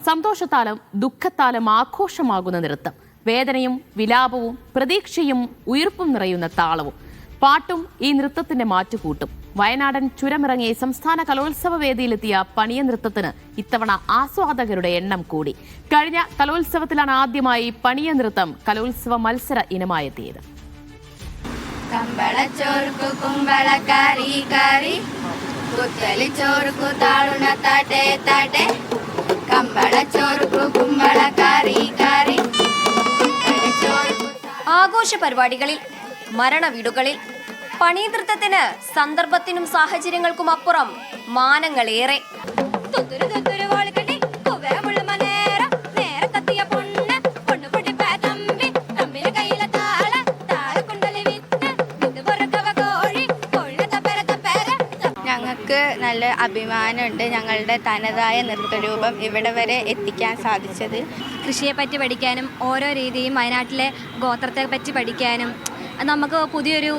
സന്തോഷത്താലും ദുഃഖത്താലും ആഘോഷമാകുന്ന നൃത്തം. വേദനയും വിലാപവും പ്രതീക്ഷയും ഉയിർപ്പും നിറയുന്ന താളവും പാട്ടും ഈ നൃത്തത്തിന്റെ മാറ്റുകൂട്ടും. വയനാടൻ ചുരമിറങ്ങി സംസ്ഥാന കലോത്സവ വേദിയിലെത്തിയ പണിയ നൃത്തത്തിന് ഇത്തവണ ആസ്വാദകരുടെ എണ്ണം കൂടി. കഴിഞ്ഞ കലോത്സവത്തിലാണ് ആദ്യമായി പണിയ നൃത്തം കലോത്സവ മത്സര ഇനമായെത്തിയത്. ആഘോഷ പരിപാടികളിൽ, മരണവീടുകളിൽ പണിനൃത്തത്തിന് സന്ദർഭത്തിനും സാഹചര്യങ്ങൾക്കും അപ്പുറം മാനങ്ങളേറെ. ഞങ്ങൾക്ക് നല്ല അഭിമാനമുണ്ട് ഞങ്ങളുടെ തനതായ നൃത്തരൂപം ഇവിടെ വരെ എത്തിക്കാൻ സാധിച്ചത്. കൃഷിയെപ്പറ്റി പഠിക്കാനും ഓരോ രീതിയും വയനാട്ടിലെ ഗോത്രത്തെ പറ്റി പഠിക്കാനും നമുക്ക് പുതിയൊരു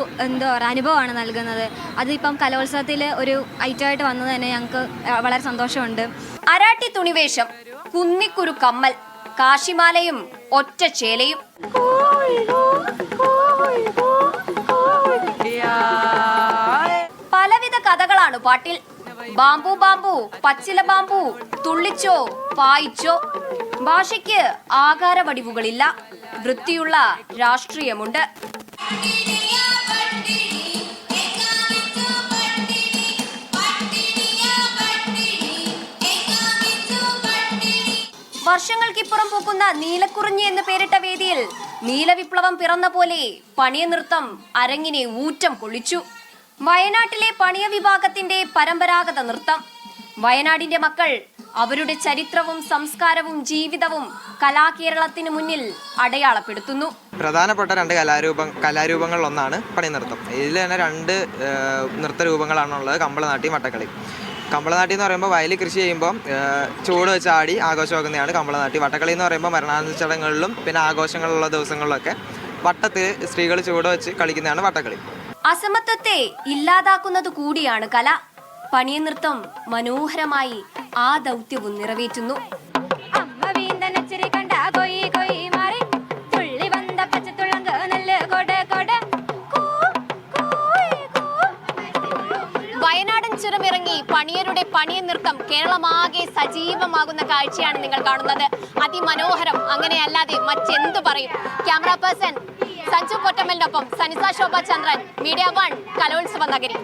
അനുഭവമാണ് നൽകുന്നത്. അതിപ്പം കലോത്സവത്തിൽ ഒരു ഐറ്റമായിട്ട് വന്നത് തന്നെ ഞങ്ങൾക്ക് വളരെ സന്തോഷമുണ്ട്. അരാട്ടി തുണിവേഷം, കുന്നിക്കുരു കമ്മൽ, കാശിമാലയും ഒറ്റ ചേലയും. പലവിധ കഥകളാണ് പാട്ടിൽ. ബാമ്പു ബാമ്പു, പച്ചില ബാമ്പു, തുള്ളിച്ചോ പായിച്ചോ. ഭാഷയ്ക്ക് ആകാര വടിവുകളില്ല, വൃത്തിയുള്ള രാഷ്ട്രീയമുണ്ട്. വർഷങ്ങൾക്കിപ്പുറം പൂക്കുന്ന നീലക്കുറിഞ്ഞി എന്ന് പേരിട്ട വേദിയിൽ നീലവിപ്ലവം പിറന്ന പോലെ പണിയ നൃത്തം അരങ്ങിനെ ഊറ്റം കൊള്ളിച്ചു. വയനാട്ടിലെ പണിയ വിഭാഗത്തിന്റെ പരമ്പരാഗത നൃത്തം. വയനാടിന്റെ മക്കൾ അവരുടെ ചരിത്രവും സംസ്കാരവും ജീവിതവും കലാകേരളത്തിന് മുന്നിൽ അടയാളപ്പെടുത്തുന്നു. പ്രധാനപ്പെട്ട രണ്ട് കലാരൂപങ്ങളിൽ ഒന്നാണ് പണി നൃത്തം. ഇതിൽ തന്നെ രണ്ട് നൃത്തരൂപങ്ങളാണുള്ളത്, കമ്പളനാട്ടിയും വട്ടക്കളി. കമ്പളനാട്ടി എന്ന് പറയുമ്പോൾ വയലിൽ കൃഷി ചെയ്യുമ്പോൾ ചൂട് വെച്ച് ആടി ആഘോഷമാക്കുന്നതാണ് കമ്പളനാട്ടി. വട്ടക്കളി എന്ന് പറയുമ്പോൾ മരണാനന്തര ചടങ്ങുകളിലും പിന്നെ ആഘോഷങ്ങളുള്ള ദിവസങ്ങളിലൊക്കെ വട്ടത്തിൽ സ്ത്രീകൾ ചൂട് വെച്ച് കളിക്കുന്നതാണ് വട്ടക്കളി. അസമത്വത്തെ ഇല്ലാതാക്കുന്നത് കൂടിയാണ് കല. പണിയ നൃത്തം മനോഹരമായി ആ ദൗത്യവും നിറവേറ്റുന്നു. വയനാടൻ ചുരമിറങ്ങി പണിയരുടെ പണിയ നൃത്തം കേരളമാകെ സജീവമാകുന്ന കാഴ്ചയാണ് നിങ്ങൾ കാണുന്നത്. അതിമനോഹരം. അങ്ങനെയല്ലാതെ മറ്റെന്തു പറയും? ക്യാമറ പേഴ്സൺ സഞ്ജു പൊറ്റമ്മലിനൊപ്പം സനിസ ശോഭ ചന്ദ്രൻ, മീഡിയ 1, കലോത്സവ നഗരി.